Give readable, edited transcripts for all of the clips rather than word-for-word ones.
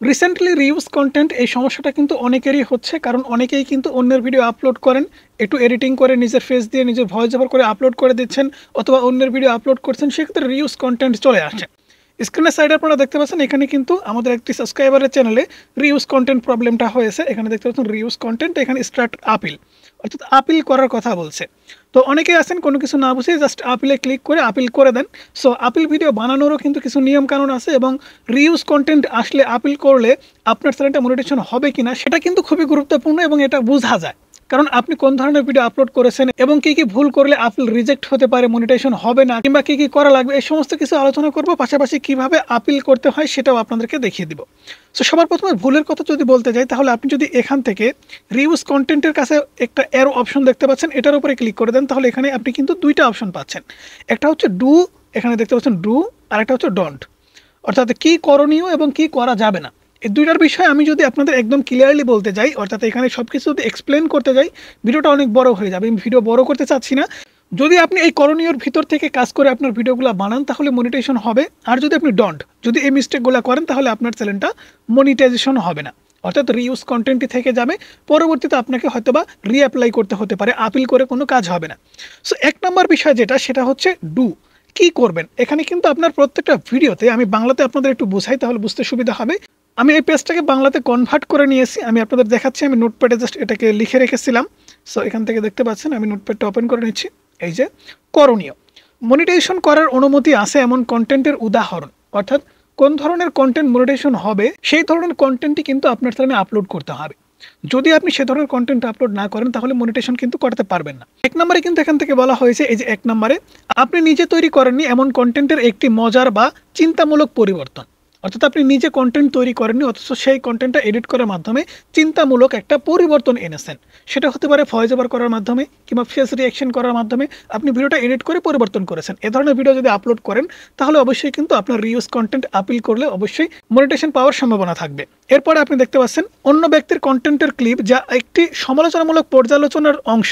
Recently reuse content এই সমস্যাটা কিন্তু অনেকেরই হচ্ছে, কারণ অনেকেই কিন্তু অন্যের ভিডিও আপলোড করেন, একটু এডিটিং করে নিজের ফেস দিয়ে নিজের ভয়েস ওভার করে আপলোড করে দিচ্ছেন, অথবা অন্যের ভিডিও আপলোড করছেন, সেক্ষেত্রে রিউজ কন্টেন্ট চলে আসে। স্ক্রিনের সাইডে আপনারা দেখতে পাচ্ছেন এখানে কিন্তু আমাদের একটি সাবস্ক্রাইবারের চ্যানেলে রিউজ কন্টেন্ট প্রবলেমটা হয়েছে। এখানে দেখতে পাচ্ছেন রিউজ কন্টেন্ট, এখানে স্টার্ট আপিল, অর্থাৎ আপিল করার কথা বলছে। তো অনেকেই আছেন কোনো কিছু না বুঝে জাস্ট আপিলে ক্লিক করে আপিল করে দেন। সো আপিল ভিডিও বানানোরও কিন্তু কিছু নিয়ম কানুন আছে, এবং রিউজ কন্টেন্ট আসলে আপিল করলে আপনার চ্যানেলটা মনিটাইজেশন হবে কিনা সেটা কিন্তু খুবই গুরুত্বপূর্ণ, এবং এটা বোঝা যায়। কারণ আপনি কোন ধরনের ভিডিও আপলোড করেছেন এবং কি কি ভুল করলে আপিল রিজেক্ট হতে পারে, মনিটাইজেশন হবে না, কিংবা কি কি করা লাগবে, এই সমস্ত কিছু আলোচনা করব। পাশাপাশি কিভাবে আপিল করতে হয় সেটাও আপনাদেরকে দেখিয়ে দিব। সো সবার প্রথমে ভুলের কথা যদি বলতে যাই, তাহলে আপনি যদি এখান থেকে রিউজ কন্টেন্টের কাছে একটা অ্যারো অপশন দেখতে পাচ্ছেন, এটার উপরে ক্লিক করে দেন, তাহলে এখানে আপনি কিন্তু দুইটা অপশন পাচ্ছেন। একটা হচ্ছে ডু, এখানে দেখতে পাচ্ছেন ডু, আর একটা হচ্ছে ডন্ট, অর্থাৎ কি করণীয় এবং কি করা যাবে না। এই দুইটার বিষয়ে আমি যদি আপনাদের একদম ক্লিয়ারলি বলতে যাই, অর্থাৎ এখানে সব কিছু যদি এক্সপ্লেন করতে যাই, ভিডিওটা অনেক বড় হয়ে যাবে। আমি ভিডিও বড় করতে চাচ্ছি না। যদি আপনি এই করণীয়র ভিতর থেকে কাজ করে আপনার ভিডিওগুলো বানান, তাহলে মনিটাইজেশন হবে। আর যদি আপনি ডন্ট, যদি এই মিস্টেকগুলো করেন, তাহলে আপনার চ্যানেলটা মনিটাইজেশন হবে না, অর্থাৎ রিউজ কন্টেন্টই থেকে যাবে। পরবর্তীতে আপনাকে হয়তোবা রিঅ্যাপ্লাই করতে হতে পারে, আপিল করে কোনো কাজ হবে না। সো এক নম্বর বিষয় যেটা, সেটা হচ্ছে ডু, কি করবেন। এখানে কিন্তু আপনার প্রত্যেকটা ভিডিওতে, আমি বাংলাতে আপনাদের একটু বোঝাই তাহলে বুঝতে সুবিধা হবে। আমি এই পেজটাকে বাংলাতে কনভার্ট করে নিয়েছি, আমি আপনাদের দেখাচ্ছি। আমি নোটপ্যাডে জাস্ট এটাকে লিখে রেখেছিলাম। সো এখান থেকে দেখতে পাচ্ছেন, আমি নোটপ্যাডটা ওপেন করে নিচ্ছি। এই যে করণীয়, মনিটাইজেশন করার অনুমতি আছে এমন কন্টেন্টের উদাহরণ, অর্থাৎ কোন ধরনের কন্টেন্ট মনিটাইজেশন হবে সেই ধরনের কন্টেন্টই কিন্তু আপনার চ্যানেলে আপলোড করতে হবে। যদি আপনি সে ধরনের কন্টেন্ট আপলোড না করেন, তাহলে মনিটাইজেশন কিন্তু করতে পারবেন না। এক নম্বরে কিন্তু এখান থেকে বলা হয়েছে, এই যে এক নম্বরে, আপনি নিজে তৈরি করেননি এমন কন্টেন্টের একটি মজার বা চিন্তামূলক পরিবর্তন, অর্থাৎ আপনি নিজে কন্টেন্ট তৈরি করেননি, অথচ সেই কন্টেন্টটা এডিট করার মাধ্যমে চিন্তামূলক একটা পরিবর্তন এনেছেন। সেটা হতে পারে ভয়েস ওভার করার মাধ্যমে, কিংবা ফেস রিঅ্যাকশন করার মাধ্যমে আপনি ভিডিওটা এডিট করে পরিবর্তন করেছেন। এ ধরনের ভিডিও যদি আপলোড করেন, তাহলে অবশ্যই কিন্তু আপনার রিউজ কন্টেন্ট আপিল করলে অবশ্যই মনিটাইজেশন পাওয়ার সম্ভাবনা থাকবে। এরপরে আপনি দেখতে পাচ্ছেন অন্য ব্যক্তির কন্টেন্টের ক্লিপ, যা একটি সমালোচনামূলক পর্যালোচনার অংশ,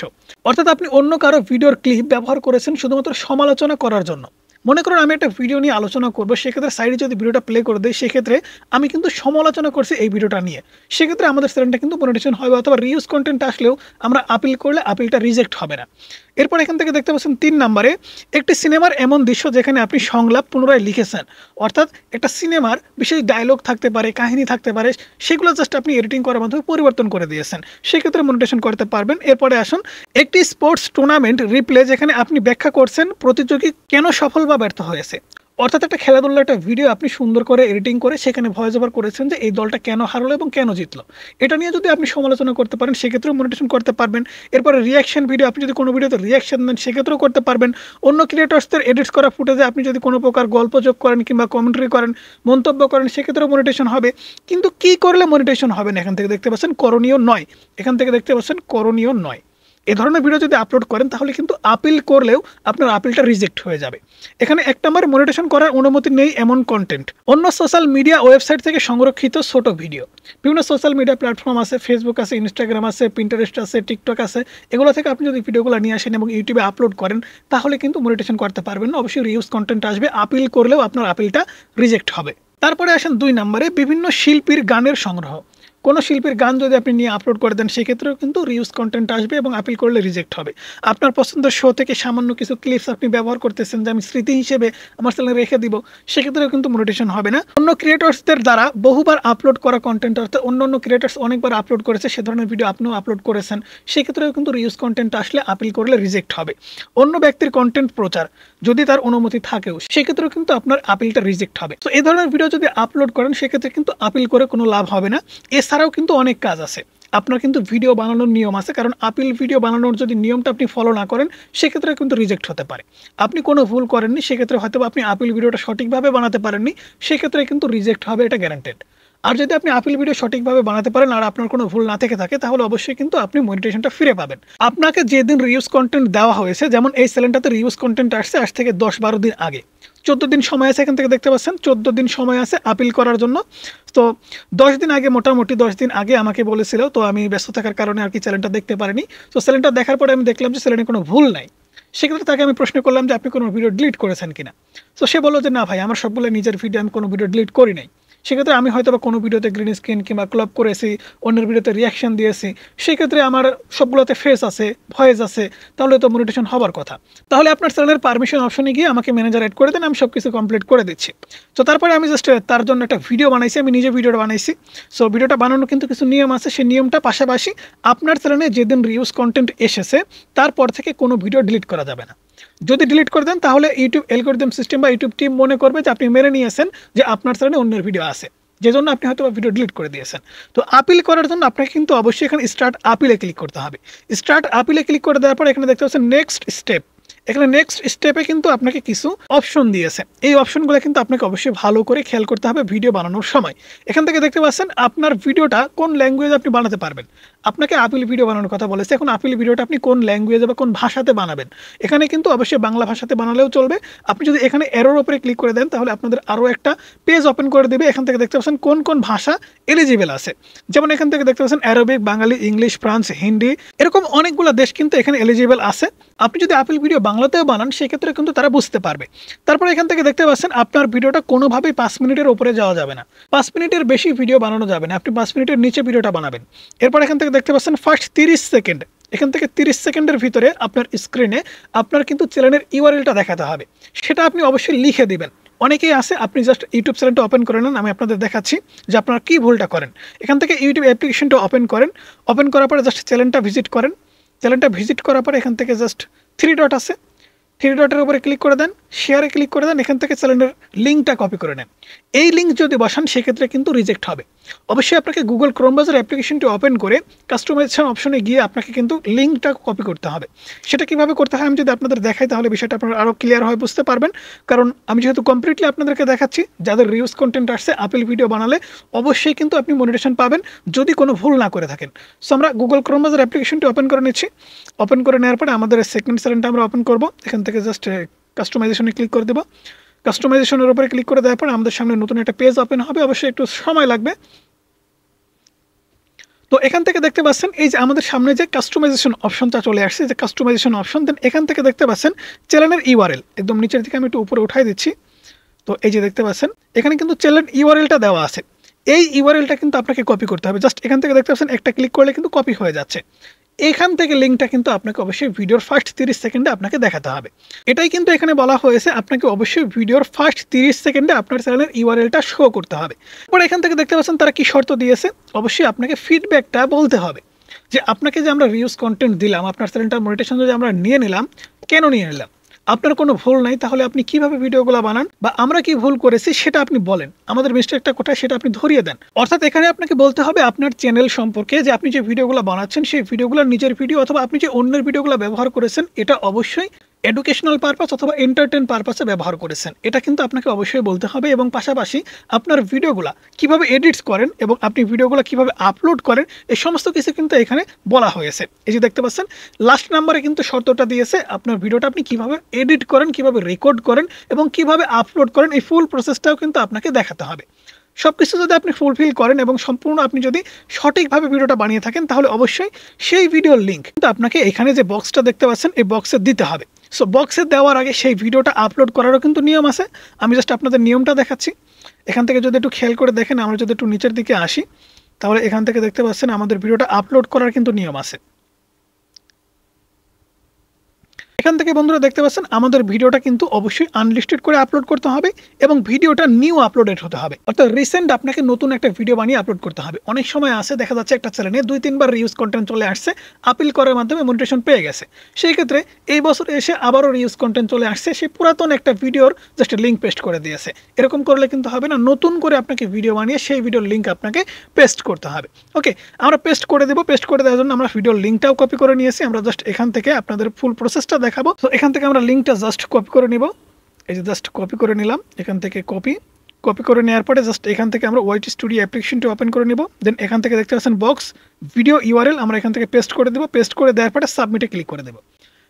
অর্থাৎ আপনি অন্য কারো ভিডিওর ক্লিপ ব্যবহার করেছেন শুধুমাত্র সমালোচনা করার জন্য। মনে করুন আমি একটা ভিডিও নিয়ে আলোচনা করবো, সেক্ষেত্রে সাইডে যদি ভিডিওটা প্লে করে দেয়, সেক্ষেত্রে আমি কিন্তু সমালোচনা করছি এই ভিডিওটা নিয়ে, সেক্ষেত্রে আমাদের চ্যানেলটা কিন্তু মনিটাইজেশন হবে, অথবা রিউজ কন্টেন্ট আসলেও আমরা আপিল করলে আপিলটা রিজেক্ট হবে না। এরপর এখান থেকে দেখতে পাচ্ছেন 3 নম্বরে, একটি সিনেমার এমন দৃশ্য যেখানে আপনি সংলাপ পুনরায় লিখেছেন, অর্থাৎ একটা সিনেমার বিশেষ ডায়লগ থাকতে পারে, কাহিনী থাকতে পারে, সেগুলো জাস্ট আপনি এডিটিং করার মাধ্যমে পরিবর্তন করে দিয়েছেন, সেক্ষেত্রে মনিটাইজেশন করতে পারবেন। এরপরে আসুন, একটি স্পোর্টস টুর্নামেন্ট রিপ্লে, যেখানে আপনি ব্যাখ্যা করছেন প্রতিযোগী কেন সফল বা ব্যর্থ হয়েছে, অর্থাৎ একটা খেলাধুলার একটা ভিডিও আপনি সুন্দর করে এডিটিং করে সেখানে ভয়েস ওভার করেছেন যে এই দলটা কেন হারলো এবং কেন জিতলো, এটা নিয়ে যদি আপনি সমালোচনা করতে পারেন, সেক্ষেত্রেও মনিটাইজেশন করতে পারবেন। এরপরে রিয়াকশন ভিডিও, আপনি যদি কোনো ভিডিওতে রিয়াকশন দেন, সেক্ষেত্রেও করতে পারবেন। অন্য ক্রিয়েটর্সদের এডিটস করা ফুটেজে আপনি যদি কোনো প্রকার গল্প যোগ করেন, কিংবা কমেন্ট্রি করেন, মন্তব্য করেন, সেক্ষেত্রেও মনিটাইজেশন হবে। কিন্তু কি করলে মনিটাইজেশন হবে না, এখান থেকে দেখতে পাচ্ছেন করণীয় নয়, এখান থেকে দেখতে পাচ্ছেন করণীয় নয়। এ ধরনের ভিডিও যদি আপলোড করেন, তাহলে কিন্তু আপিল করলেও আপনার আপিলটা রিজেক্ট হয়ে যাবে। এখানে এক নম্বরে, মনিটাইজেশন করার অনুমতি নেই এমন কন্টেন্ট, অন্য সোশ্যাল মিডিয়া ওয়েবসাইট থেকে সংরক্ষিত ছোট ভিডিও। বিভিন্ন সোশ্যাল মিডিয়া প্ল্যাটফর্ম আছে, ফেসবুক আছে, ইনস্টাগ্রাম আছে, পিন্টারেস্ট আছে, টিকটক আছে, এগুলো থেকে আপনি যদি ভিডিওগুলো নিয়ে আসেন এবং ইউটিউবে আপলোড করেন, তাহলে কিন্তু মনিটাইজেশন করতে পারবেন না, অবশ্যই রিউজ কন্টেন্ট আসবে, আপিল করলেও আপনার আপিলটা রিজেক্ট হবে। তারপরে আসেন 2 নম্বরে, বিভিন্ন শিল্পীর গানের সংগ্রহ। কোনো শিল্পীর গান যদি আপনি নিয়ে আপলোড করে দেন, সেক্ষেত্রেও কিন্তু রিউজ কন্টেন্ট আসবে এবং আপিল করলে রিজেক্ট হবে। আপনার পছন্দের শো থেকে সামান্য কিছু ক্লিপস আপনি ব্যবহার করতেছেন, যে আমি স্মৃতি হিসেবে আমার চ্যানেলে রেখে দিব, সেক্ষেত্রেও কিন্তু মনিটাইজেশন হবে না। অন্য ক্রিয়েটর্সদের দ্বারা বহুবার আপলোড করা কন্টেন্ট, অর্থাৎ অন্য ক্রিয়েটর্স অনেকবার আপলোড করেছে, সে ধরনের ভিডিও আপনিও আপলোড করেছেন, সেক্ষেত্রেও কিন্তু রিউজ কন্টেন্ট আসলে আপিল করলে রিজেক্ট হবে। অন্য ব্যক্তির কন্টেন্ট প্রচার, যদি তার অনুমতি থাকেও, সেক্ষেত্রেও কিন্তু আপনার আপিলটা রিজেক্ট হবে। তো এই ধরনের ভিডিও যদি আপলোড করেন, সেক্ষেত্রে কিন্তু আপিল করে কোনো লাভ হবে না। এছাড়াও কিন্তু অনেক কাজ আছে, আপনার কিন্তু ভিডিও বানানোর নিয়ম আছে, কারণ আপিল ভিডিও বানানোর যদি নিয়মটা আপনি ফলো না করেন, সেক্ষেত্রে কিন্তু রিজেক্ট হতে পারে। আপনি কোনো ভুল করেননি, সেক্ষেত্রে হয়তো আপনি আপিল ভিডিওটা সঠিকভাবে বানাতে পারেননি, সেক্ষেত্রে কিন্তু রিজেক্ট হবে, এটা গ্যারান্টেড। আর যদি আপনি আপিল ভিডিও সঠিকভাবে বানাতে পারেন আর আপনার কোনো ভুল না থেকে থাকে, তাহলে অবশ্যই কিন্তু আপনি মনিটাইজেশনটা ফিরে পাবেন। আপনাকে যেদিন রিউজ কন্টেন্ট দেওয়া হয়েছে, যেমন এই চ্যানেলটাতে রিউজ কন্টেন্ট আসছে আজ থেকে 10-12 দিন আগে, 14 দিন সময় আছে, এখান থেকে দেখতে পাচ্ছেন 14 দিন সময় আছে আপিল করার জন্য। তো 10 দিন আগে, মোটামুটি 10 দিন আগে আমাকে বলেছিল, তো আমি ব্যস্ত থাকার কারণে আর কি চ্যানেলটা দেখতে পারিনি। তো চ্যানেলটা দেখার পরে আমি দেখলাম যে চ্যানেলে কোনো ভুল নাই। সেক্ষেত্রে তাকে আমি প্রশ্ন করলাম যে আপনি কোনো ভিডিও ডিলিট করেছেন কিনা। তো সে বললো যে না ভাই, আমার সবগুলো নিজের ভিডিও, আমি কোনো ভিডিও ডিলিট করি নাই। সেক্ষেত্রে আমি হয়তো বা কোনো ভিডিওতে গ্রিন স্ক্রিন কিংবা ক্লপ করেছি, অন্যের ভিডিওতে রিয়াকশন দিয়েছি, সেক্ষেত্রে আমার সবগুলোতে ফেস আছে, ভয়েস আছে, তাহলে তো মনিটেশন হবার কথা। তাহলে আপনার চ্যানেলের পারমিশন অপশনে গিয়ে আমাকে ম্যানেজার অ্যাড করে দেন, আমি সব কিছু কমপ্লিট করে দিচ্ছি। তো তারপরে আমি জাস্ট তার জন্য একটা ভিডিও বানাইছি, আমি নিজে ভিডিওটা বানাইছি। সো ভিডিওটা বানানোর কিন্তু কিছু নিয়ম আছে, সেই নিয়মটা পাশাপাশি আপনার চ্যানেলে যেদিন রিউজ কন্টেন্ট এসেছে তারপর থেকে কোনো ভিডিও ডিলিট করা যাবে না। যদি ডিলিট করে দেন তাহলে ইউটিউব অ্যালগরিদম সিস্টেম বা ইউটিউব টিম মনে করবে যে আপনি মেনে নিয়েছেন যে আপনার চ্যানেলে অন্যের ভিডিও আছে, যে জন্য আপনি হয়তো ভিডিও ডিলিট করে দিয়েছেন। তো আপিল করার জন্য আপনাকে কিন্তু অবশ্যই এখানে স্টার্ট আপিলে ক্লিক করতে হবে। স্টার্ট আপিলে ক্লিক করে দেওয়ার পর এখানে দেখতে পাচ্ছেন নেক্সট স্টেপ। এখানে নেক্সট স্টেপে কিন্তু আপনাকে কিছু অপশন দিয়েছে, এই অপশনগুলো কিন্তু আপনাকে অবশ্যই ভালো করে খেয়াল করতে হবে ভিডিও বানানোর সময়। এখান থেকে দেখতে পাচ্ছেন আপনার ভিডিওটা কোন ল্যাঙ্গুয়েজে আপনি বানাতে পারবেন। আপনাকে আপিল ভিডিও বানানোর কথা বলেছে, এখন আপিল ভিডিওটা আপনি কোন ল্যাঙ্গুয়েজে বা কোন ভাষাতে বানাবেন। এখানে কিন্তু অবশ্যই বাংলা ভাষাতে বানালেও চলবে। আপনি যদি এখানে এরোর উপরে ক্লিক করে দেন তাহলে আপনাদের আরও একটা পেজ ওপেন করে দেবে। এখান থেকে দেখতে পাচ্ছেন কোন কোন ভাষা এলিজিবল আছে, যেমন এখান থেকে দেখতে পাচ্ছেন অ্যারবিক, বাঙালি, ইংলিশ, ফ্রান্স, হিন্দি, এরকম অনেকগুলো দেশ কিন্তু এখানে এলিজিবল আছে। আপনি যদি আপিল ভিডিও বাংলাতেও বানান সেক্ষেত্রে কিন্তু তারা বুঝতে পারবে। তারপরে এখান থেকে দেখতে পাচ্ছেন আপনার ভিডিওটা কোনোভাবেই 5 মিনিটের উপরে যাওয়া যাবে না, 5 মিনিটের বেশি ভিডিও বানানো যাবে না, আপনি 5 মিনিটের নিচে ভিডিওটা বানাবেন। এরপর এখান থেকে দেখতে পাচ্ছেন ফার্স্ট 30 সেকেন্ড, এখান থেকে 30 সেকেন্ডের ভিতরে আপনার স্ক্রিনে আপনার কিন্তু চ্যানেলের ইউআরএলটা দেখাতে হবে, সেটা আপনি অবশ্যই লিখে দিবেন। অনেকেই আছে আপনি জাস্ট ইউটিউব চ্যানেলটা ওপেন করে নেন, আমি আপনাদের দেখাচ্ছি যে আপনারা কী ভুলটা করেন। এখান থেকে ইউটিউব অ্যাপ্লিকেশনটা ওপেন করেন, ওপেন করার পরে জাস্ট চ্যানেলটা ভিজিট করেন। চ্যানেলটা ভিজিট করার পরে এখান থেকে জাস্ট 3 ডট আছে, 3 ডটের উপরে ক্লিক করে দেন, শেয়ারে ক্লিক করে দেন, এখান থেকে চ্যানেলের লিঙ্কটা কপি করে নেন। এই লিঙ্ক যদি বসান সেক্ষেত্রে কিন্তু রিজেক্ট হবে। অবশ্যই আপনাকে গুগল ক্রোম ব্রাউজার অ্যাপ্লিকেশনটি ওপেন করে কাস্টমাইজেশন অপশনে গিয়ে আপনাকে কিন্তু লিঙ্কটা কপি করতে হবে। সেটা কীভাবে করতে হয় আমি যদি আপনাদের দেখাই তাহলে বিষয়টা আপনারা আরও ক্লিয়ার হয় বুঝতে পারবেন, কারণ আমি যেহেতু কমপ্লিটলি আপনাদেরকে দেখাচ্ছি। যাদের রিউজ কন্টেন্ট আসছে আপিল ভিডিও বানালে অবশ্যই কিন্তু আপনি মনিটেশন পাবেন যদি কোনো ভুল না করে থাকেন। সো আমরা গুগল ক্রোম ব্রাউজার অ্যাপ্লিকেশনটি ওপেন করে নিচ্ছি। ওপেন করে নেওয়ার পরে আমাদের সেকেন্ড চ্যানেলটা আমরা ওপেন করব। এখান থেকে জাস্ট কাস্টমাইজেশনে ক্লিক করে দেবো। কাস্টমাইজেশনের উপরে ক্লিক করে দেওয়ার পর আমাদের সামনে নতুন একটা পেজ ওপেন হবে, অবশ্যই একটু সময় লাগবে। তো এখান থেকে দেখতে পাচ্ছেন এই যে আমাদের সামনে যে কাস্টমাইজেশন অপশনটা চলে আসছে, যে কাস্টমাইজেশন অপশন, দেন এখান থেকে দেখতে পাচ্ছেন চ্যানেলের ইউআরএল একদম নিচের দিকে আমি একটু উপরে উঠাই দিচ্ছি। তো এই যে দেখতে পাচ্ছেন এখানে কিন্তু চ্যানেলের ইউআরএলটা দেওয়া আছে, এই ইউআরএলটা কিন্তু আপনাকে কপি করতে হবে। জাস্ট এখান থেকে দেখতে পাচ্ছেন একটা ক্লিক করলে কিন্তু কপি হয়ে যাচ্ছে। এখান থেকে লিঙ্কটা কিন্তু আপনাকে অবশ্যই ভিডিওর ফার্স্ট 30 সেকেন্ডে আপনাকে দেখাতে হবে। এটাই কিন্তু এখানে বলা হয়েছে আপনাকে অবশ্যই ভিডিওর ফার্স্ট 30 সেকেন্ডে আপনার চ্যানেলের ইউআরএলটা শো করতে হবে। পরে এখান থেকে দেখতে পাচ্ছেন তারা কি শর্ত দিয়েছে, অবশ্যই আপনাকে ফিডব্যাকটা বলতে হবে যে আপনাকে যে আমরা রিউজ কন্টেন্ট দিলাম, আপনার চ্যানেলটার মনিটেশন যদি আমরা নিয়ে নিলাম, কেন নিয়ে নিলাম, আপনার কোনো ভুল নাই, তাহলে আপনি কিভাবে ভিডিওগুলো বানান বা আমরা কি ভুল করেছি সেটা আপনি বলেন, আমাদের মিস্টেকটা কোথায় সেটা আপনি ধরিয়ে দেন। অর্থাৎ এখানে আপনাকে বলতে হবে আপনার চ্যানেল সম্পর্কে, যে আপনি যে ভিডিওগুলো বানাচ্ছেন সেই ভিডিওগুলো নিজের ভিডিও অথবা আপনি যে অন্যের ভিডিওগুলো ব্যবহার করেছেন এটা অবশ্যই এডুকেশনাল পারপাস অথবা এন্টারটেন পারপাসে ব্যবহার করেছেন, এটা কিন্তু আপনাকে অবশ্যই বলতে হবে। এবং পাশাপাশি আপনার ভিডিওগুলো কিভাবে এডিটস করেন এবং আপনি ভিডিওগুলো কিভাবে আপলোড করেন এই সমস্ত কিছু কিন্তু এখানে বলা হয়েছে। এই যে দেখতে পাচ্ছেন লাস্ট নাম্বারে কিন্তু শর্তটা দিয়েছে আপনার ভিডিওটা আপনি কিভাবে এডিট করেন, কিভাবে রেকর্ড করেন এবং কিভাবে আপলোড করেন, এই ফুল প্রসেসটাও কিন্তু আপনাকে দেখাতে হবে। সব কিছু যদি আপনি ফুলফিল করেন এবং সম্পূর্ণ আপনি যদি সঠিকভাবে ভিডিওটা বানিয়ে থাকেন তাহলে অবশ্যই সেই ভিডিওর লিঙ্ক কিন্তু আপনাকে এখানে যে বক্সটা দেখতে পাচ্ছেন এই বক্সে দিতে হবে। সো বক্সে দেওয়ার আগে সেই ভিডিওটা আপলোড করারও কিন্তু নিয়ম আছে, আমি জাস্ট আপনাদের নিয়মটা দেখাচ্ছি। এখান থেকে যদি একটু খেয়াল করে দেখেন, আমরা যদি একটু নিচের দিকে আসি তাহলে এখান থেকে দেখতে পাচ্ছেন আমাদের ভিডিওটা আপলোড করার কিন্তু নিয়ম আছে। এখান থেকে বন্ধুরা দেখতে পাচ্ছেন আমাদের ভিডিওটা কিন্তু অবশ্যই আনলিস্টেড করে আপলোড করতে হবে এবং ভিডিওটা নিউ আপলোডেড হতে হবে, অর্থাৎ রিসেন্ট আপনাকে নতুন একটা ভিডিও বানিয়ে আপলোড করতে হবে। অনেক সময় আসে দেখা যাচ্ছে একটা চ্যানেলে 2-3 বার রিউজ কন্টেন্ট চলে আসছে, আপিল করার মাধ্যমে মনিটেশন পেয়ে গেছে, সেই ক্ষেত্রে এই বছর এসে আবারও রিউজ কন্টেন্ট চলে আসছে, সেই পুরাতন একটা ভিডিওর জাস্ট লিঙ্ক পেস্ট করে দিয়েছে। এরকম করলে কিন্তু হবে না, নতুন করে আপনাকে ভিডিও বানিয়ে সেই ভিডিওর লিঙ্ক আপনাকে পেস্ট করতে হবে। ওকে, আমরা পেস্ট করে দেবো। পেস্ট করে দেওয়ার জন্য আমরা ভিডিওর লিঙ্কটাও কপি করে নিয়েছি, আমরা জাস্ট এখান থেকে আপনাদের ফুল প্রসেসটা দেখাবো। তো এখান থেকে আমরা লিঙ্কটা জাস্ট কপি করে নিব, এই যে জাস্ট কপি করে নিলাম, এখান থেকে কপি করে নেওয়ার পরে জাস্ট এখান থেকে আমরা ওয়াইটি স্টুডিও অ্যাপ্লিকেশনটি ওপেন করে নিব। দেন এখান থেকে দেখতে পাচ্ছেন বক্স ভিডিও ইউআরএল, আমরা এখান থেকে পেস্ট করে দেবো। পেস্ট করে দেওয়ার পরে সাবমিটে ক্লিক করে দেবো।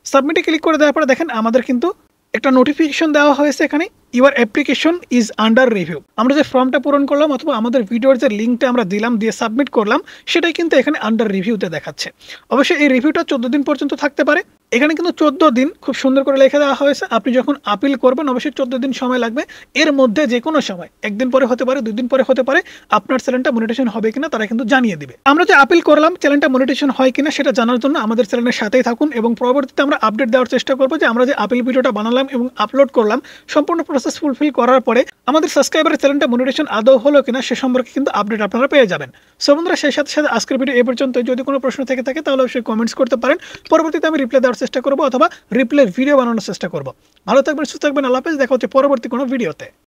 সাবমিটে ক্লিক করে দেওয়ার পরে দেখেন আমাদের কিন্তু একটা নোটিফিকেশন দেওয়া হয়েছে এখানে, your application is under review. আমরা যে ফর্মটা পূরণ করলাম অথবা আমাদের ভিডিওর যে লিঙ্কটা আমরা দিলাম, দিয়ে সাবমিট করলাম, সেটাই কিন্তু এখানে আন্ডার রিভিউতে দেখাচ্ছে। অবশ্যই এই রিভিউটা 14 দিন পর্যন্ত থাকতে পারে। এখানে কিন্তু 14 দিন খুব সুন্দর করে লিখে দেওয়া হয়েছে। আপনি যখন আপিল করবেন অবশ্যই 14 দিন সময় লাগবে। এর মধ্যে যেকোনো সময় 1 দিন পরে হতে পারে, 2 দিন পরে হতে পারে, আপনার চ্যানেলটা মনিটাইজেশন হবে কিনা তারা কিন্তু জানিয়ে দিবে। আমরা যে আপিল করলাম চ্যানেলটা মনিটাইজেশন হয় কিনা সেটা জানার জন্য আমাদের চ্যানেলের সাথেই থাকুন এবং পরবর্তীতে আমরা আপডেট দেওয়ার চেষ্টা করব যে আমরা যে আপিল ভিডিওটা বানালাম এবং আপলোড করলাম সম্পূর্ণ প্রসেস ফুলফিল করার পরে আমাদের সাবস্ক্রাইবারের চ্যানেলটা মনিটাইজেশন আদৌ হলো কিনা সে সম্পর্কে কিন্তু আপডেট আপনারা পেয়ে যাবেন। সো বন্ধুরা সেই সাথে সাথে আজকের ভিডিও এ পর্যন্ত। যদি কোনো প্রশ্ন থেকে থাকে তাহলে অবশ্যই কমেন্টস করতে পারেন, পরবর্তীতে আমি রিপ্লাই দেওয়ার চেষ্টা করব অথবা রিপ্লাই ভিডিও বানানোর চেষ্টা করব। ভালো থাকবেন, সুস্থ থাকবেন, আল্লাহ হাফেজ। দেখা হচ্ছে পরবর্তী কোনো ভিডিওতে।